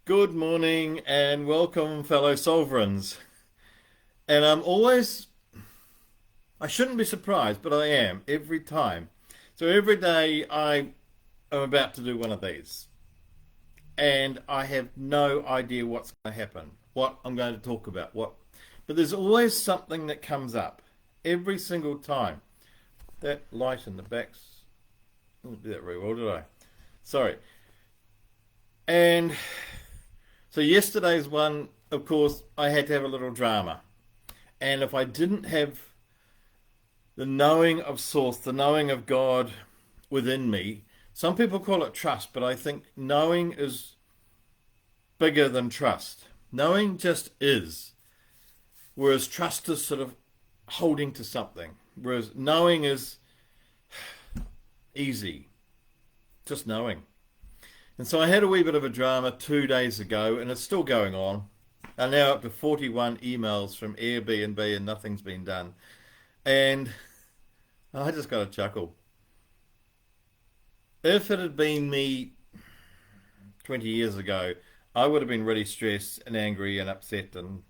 Good morning and welcome, fellow sovereigns. And I shouldn't be surprised, but I am every time. So every day I am about to do one of these, and I have no idea what's going to happen, what I'm going to talk about, But there's always something that comes up every single time. That light in the back's. I didn't do that very well, did I? Sorry. And so yesterday's one, of course, I had to have a little drama. And if I didn't have the knowing of Source, the knowing of God within me, some people call it trust, but I think knowing is bigger than trust. Knowing just is, whereas trust is sort of holding to something, whereas knowing is easy, just knowing. And so I had a wee bit of a drama 2 days ago, and it's still going on. I'm now up to 41 emails from Airbnb, and nothing's been done. And I just got a chuckle. If it had been me 20 years ago, I would have been really stressed and angry and upset and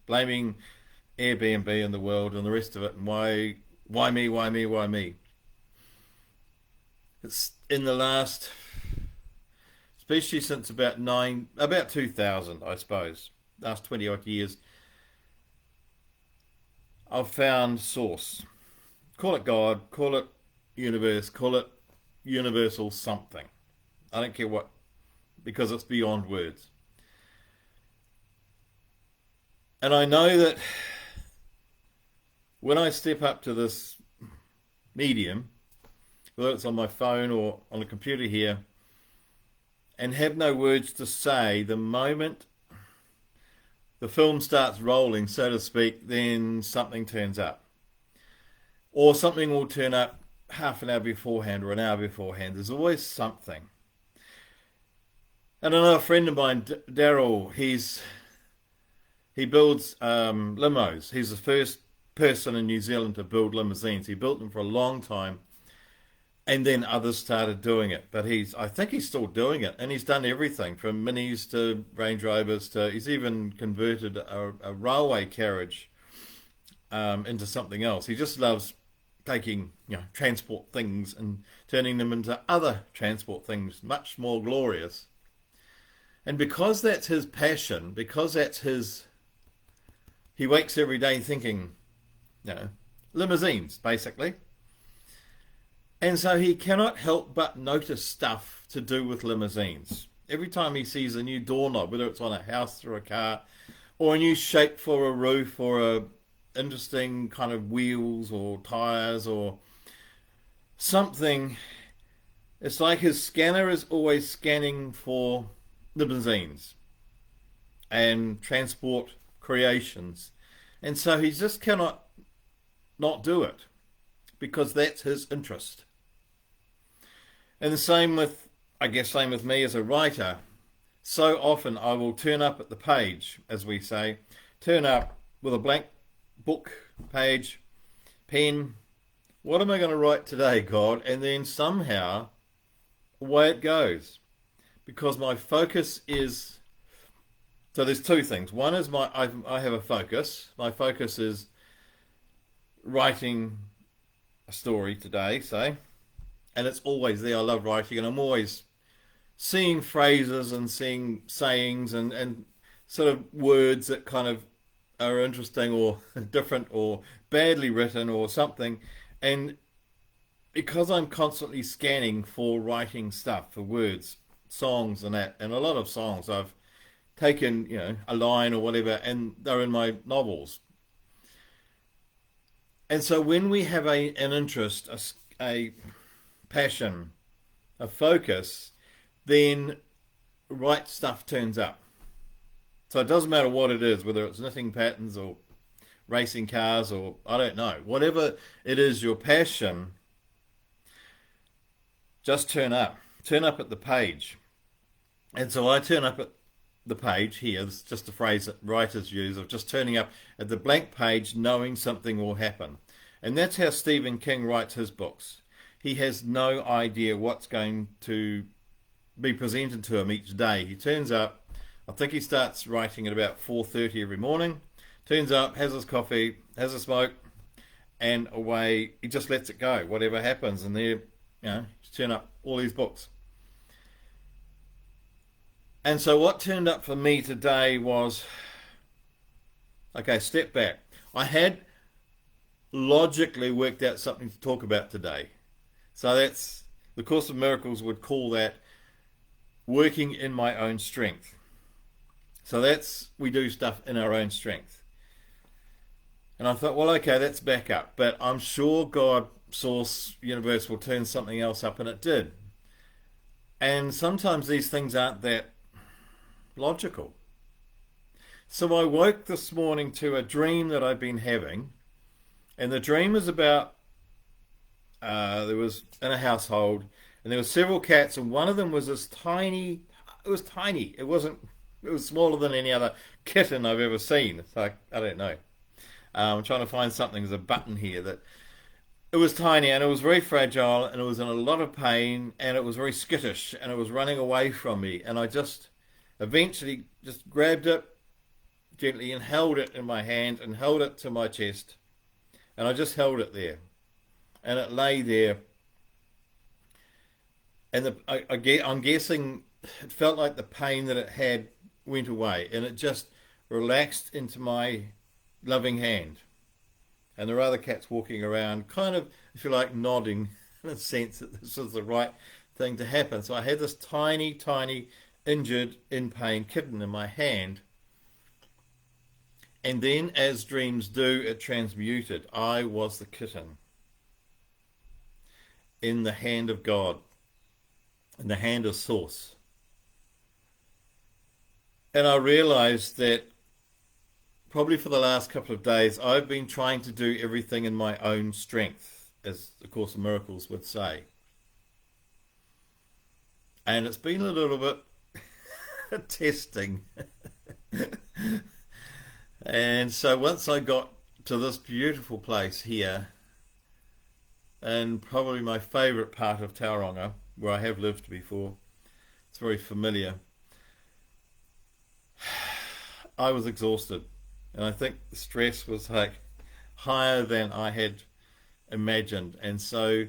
blaming Airbnb and the world and the rest of it. And why me, why me, why me? It's in the last, especially since about 2000, I suppose, last 20 odd years, I've found source. Call it God, call it universe, call it universal something. I don't care what, because it's beyond words. And I know that when I step up to this medium, whether it's on my phone or on a computer here, and have no words to say, the moment the film starts rolling, so to speak, then something turns up. Or something will turn up half an hour beforehand or an hour beforehand. There's always something. And I know a friend of mine, Daryl, he builds limos. He's the first person in New Zealand to build limousines. He built them for a long time, and then others started doing it. But I think he's still doing it, and he's done everything from minis to Range Rovers to he's even converted a railway carriage into something else. He just loves taking transport things and turning them into other transport things much more glorious. And because that's his passion, because that's he wakes every day thinking, limousines basically. And so he cannot help but notice stuff to do with limousines. Every time he sees a new doorknob, whether it's on a house or a car, or a new shape for a roof, or a interesting kind of wheels or tires or something, it's like his scanner is always scanning for limousines and transport creations. And so he just cannot not do it because that's his interest. And the same with me as a writer. So often I will turn up at the page, as we say, turn up with a blank book, page, pen. What am I going to write today, God? And then somehow, away it goes. Because my focus is. So there's two things. One is I have a focus. My focus is writing a story today, say. And it's always there. I love writing, and I'm always seeing phrases and seeing sayings and sort of words that kind of are interesting or different or badly written or something. And because I'm constantly scanning for writing stuff, for words, songs and that, and a lot of songs I've taken, a line or whatever, and they're in my novels. And so when we have an interest, a passion, a focus, then right stuff turns up. So it doesn't matter what it is, whether it's knitting patterns or racing cars or I don't know, whatever it is, your passion, just turn up. Turn up at the page. And so I turn up at the page here. It's just a phrase that writers use of just turning up at the blank page knowing something will happen. And that's how Stephen King writes his books. He has no idea what's going to be presented to him each day. He turns up I think he starts writing at about 4:30 every morning. Turns up, has his coffee, has a smoke, and away he just lets it go. Whatever happens, and there, turn up all these books. And so what turned up for me today was, okay, step back. I had logically worked out something to talk about today. So that's, the Course of Miracles would call that working in my own strength. So that's, we do stuff in our own strength. And I thought, well, okay, that's back up. But I'm sure God, Source, Universe will turn something else up, and it did. And sometimes these things aren't that logical. So I woke this morning to a dream that I've been having. And the dream was about, there was in a household, and there were several cats, and one of them was this tiny, it was tiny. It was smaller than any other kitten I've ever seen. It's like, I don't know. I'm trying to find something. There's a button here that it was tiny, and it was very fragile, and it was in a lot of pain, and it was very skittish, and it was running away from me. And I just eventually just grabbed it gently and held it in my hand and held it to my chest. And I just held it there. And it lay there. And I'm guessing it felt like the pain that it had went away. And it just relaxed into my loving hand. And there were other cats walking around, kind of, if you like, nodding in a sense that this was the right thing to happen. So I had this tiny, tiny, injured, in pain kitten in my hand. And then, as dreams do, it transmuted. I was the kitten in the hand of God, in the hand of Source. And I realized that probably for the last couple of days, I've been trying to do everything in my own strength, as the Course of Miracles would say. And it's been a little bit testing. And so once I got to this beautiful place here, and probably my favourite part of Tauranga, where I have lived before, it's very familiar, I was exhausted. And I think the stress was like higher than I had imagined. And so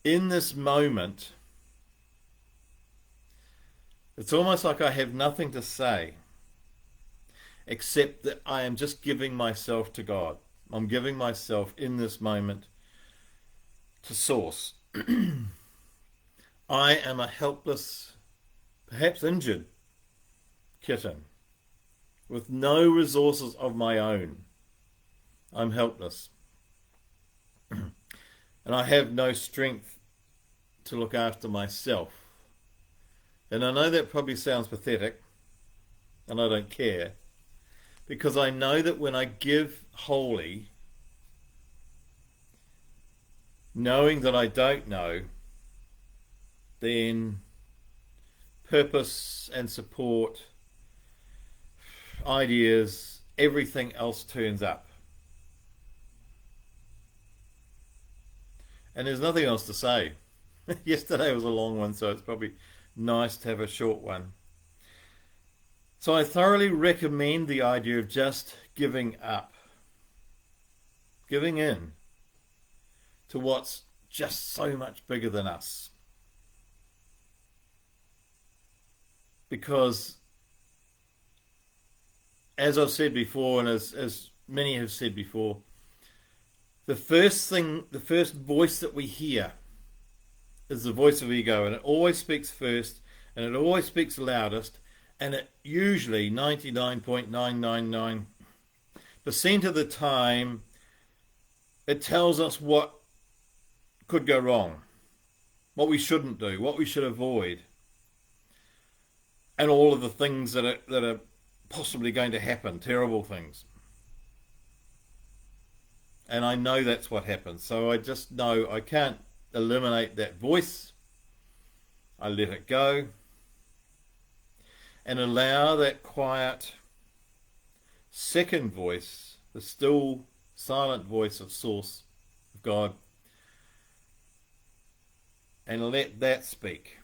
in this moment, it's almost like I have nothing to say, except that I am just giving myself to God. I'm giving myself in this moment to Source. I am a helpless, perhaps injured kitten with no resources of my own. I'm helpless. And I have no strength to look after myself. And I know that probably sounds pathetic, and I don't care, because I know that when I give wholly, knowing that I don't know, then purpose and support, ideas, everything else turns up. And there's nothing else to say. Yesterday was a long one, so it's probably nice to have a short one. So I thoroughly recommend the idea of just giving up, giving in to what's just so much bigger than us. Because, as I've said before, and as many have said before, the first voice that we hear is the voice of ego, and it always speaks first, and it always speaks loudest, and it usually 99.999% of the time it tells us what could go wrong, what we shouldn't do, what we should avoid, and all of the things that are possibly going to happen, terrible things. And I know that's what happens, so I just know I can't eliminate that voice. I let it go and allow that quiet second voice, the still silent voice of Source, of God, and let that speak.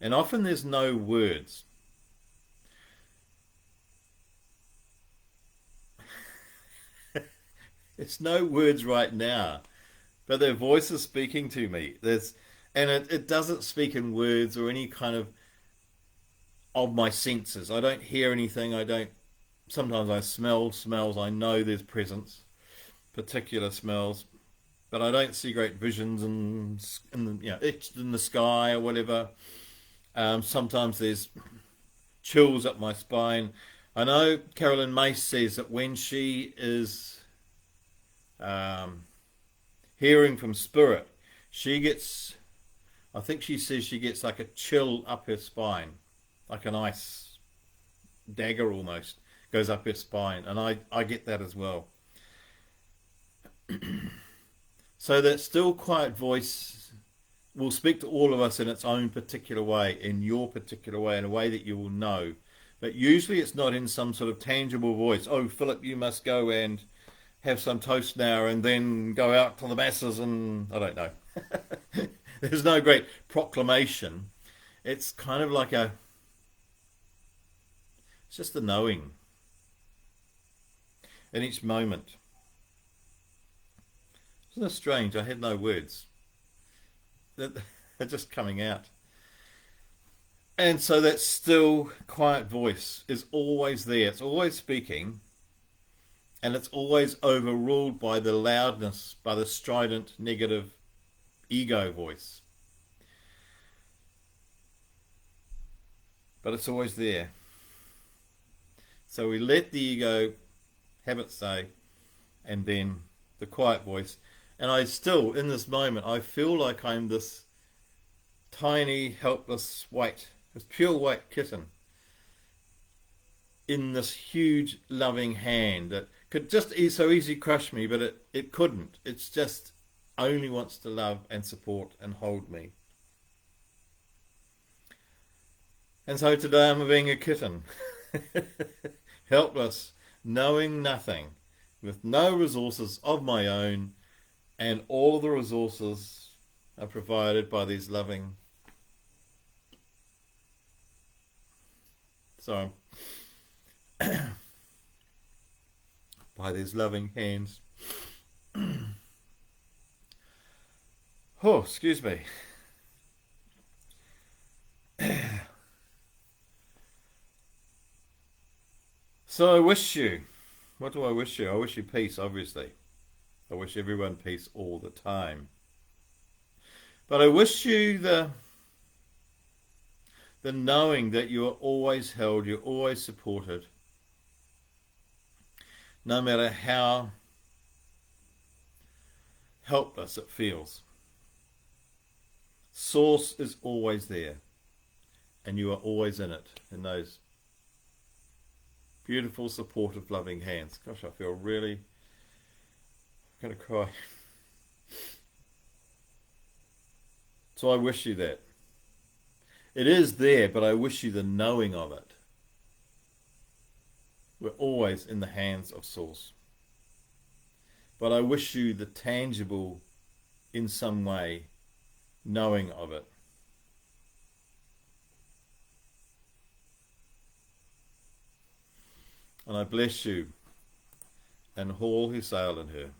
And often there's no words. It's no words right now, but their voice is speaking to me. And it doesn't speak in words or any kind of my senses. I don't hear anything. I don't. Sometimes I smell smells. I know there's presence, particular smells, but I don't see great visions and etched in the sky or whatever. Sometimes there's chills up my spine. I know Carolyn Mace says that when she is um, hearing from spirit, she gets, I think she says she gets like a chill up her spine, like an ice dagger almost goes up her spine. And I get that as well. So that still quiet voice will speak to all of us in its own particular way, in your particular way, in a way that you will know. But usually it's not in some sort of tangible voice. Oh, Philip, you must go and have some toast now and then go out to the masses and I don't know. There's no great proclamation. It's kind of like it's just a knowing in each moment. Isn't it strange? I had no words. They're just coming out. And so that still quiet voice is always there. It's always speaking. And it's always overruled by the loudness, by the strident, negative ego voice. But it's always there. So we let the ego have its say, and then the quiet voice. And I still, in this moment, I feel like I'm this tiny, helpless, this pure white kitten in this huge, loving hand that could just so easily crush me, but it couldn't. It's just only wants to love and support and hold me. And so today I'm being a kitten, helpless, knowing nothing, with no resources of my own, and all the resources are provided by these loving, by these loving hands. Oh, excuse me. So I wish you, what do I wish you? I wish you peace, obviously. I wish everyone peace all the time. But I wish you the knowing that you are always held, you're always supported, no matter how helpless it feels. Source is always there, and you are always in it, in those beautiful, supportive, loving hands. Gosh, I feel really going to cry. So I wish you that. It is there, but I wish you the knowing of it. We're always in the hands of Source. But I wish you the tangible, in some way, knowing of it. And I bless you and all who sail in her.